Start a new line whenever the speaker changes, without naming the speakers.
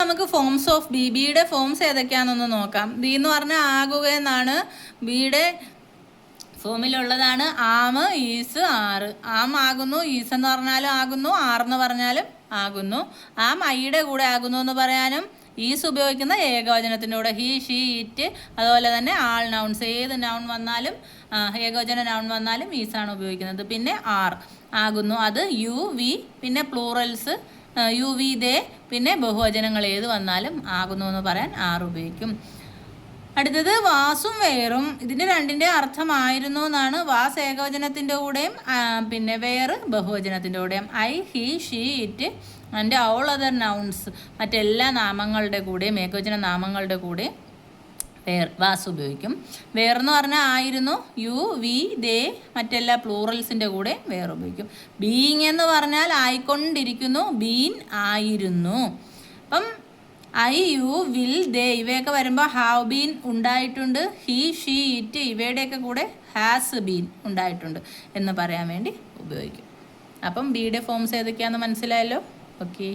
നമുക്ക് forms of B. ബിയുടെ forms ഏതൊക്കെയാണെന്നൊന്ന് നോക്കാം. ബി എന്ന് പറഞ്ഞാൽ ആകുക എന്നാണ്. ബിയുടെ ഫോമിലുള്ളതാണ് ആം, ഈസ്, ആറ്. ആം ആകുന്നു, ഈസ് എന്ന് പറഞ്ഞാലും ആകുന്നു, ആറെന്ന് പറഞ്ഞാലും ആകുന്നു. ആം ഐയുടെ കൂടെ ആകുന്നു എന്ന് പറയാനും ഈസ് ഉപയോഗിക്കുന്ന ഏകവചനത്തിൻ്റെ കൂടെ ഹി, ഷീ, ഇറ്റ്, അതുപോലെ തന്നെ ആൾ നൗൺസ്, ഏത് നൗൺ വന്നാലും ഏകവചന നൗൺ വന്നാലും ഈസാണ് ഉപയോഗിക്കുന്നത്. പിന്നെ ആർ ആകുന്നു, അത് യു, വി, പിന്നെ പ്ലൂറൽസ് യു, വി, ദേ, പിന്നെ ബഹുവചനങ്ങൾ ഏത് വന്നാലും ആകുന്നു എന്ന് പറയാൻ ആർ ഉപയോഗിക്കും. അടുത്തത് വാസും വേറും. ഇതിൻ്റെ രണ്ടിൻ്റെ അർത്ഥമായിരുന്നു എന്നാണ്. വാസ് ഏകവചനത്തിൻ്റെ കൂടെയും പിന്നെ വേറ് ബഹുവചനത്തിൻ്റെ കൂടെയും. I, he, she, it and all other nouns, മറ്റെല്ലാ നാമങ്ങളുടെ കൂടെയും ഏകവചന നാമങ്ങളുടെ കൂടെയും വാസ് ഉപയോഗിക്കും. വേറെന്ന് പറഞ്ഞാൽ ആയിരുന്നു, യു, വി, ദേ, മറ്റെല്ലാ പ്ലൂറൽസിൻ്റെ കൂടെ വേറെ ഉപയോഗിക്കും. ബീയിങ് എന്ന് പറഞ്ഞാൽ ആയിക്കൊണ്ടിരിക്കുന്നു, ബീൻ ആയിരുന്നു. അപ്പം ഐ, യു, വിൽ, ദേ ഇവയൊക്കെ വരുമ്പോൾ ഹാവ് ബീൻ ഉണ്ടായിട്ടുണ്ട്. ഹി, ഷീ, ഇറ്റ് ഇവയുടെയൊക്കെ കൂടെ ഹാസ് ബീൻ ഉണ്ടായിട്ടുണ്ട് എന്ന് പറയാൻ വേണ്ടി ഉപയോഗിക്കും. അപ്പം ബിയുടെ ഫോംസ് ഏതൊക്കെയാണെന്ന് മനസ്സിലായല്ലോ. ഓക്കെ.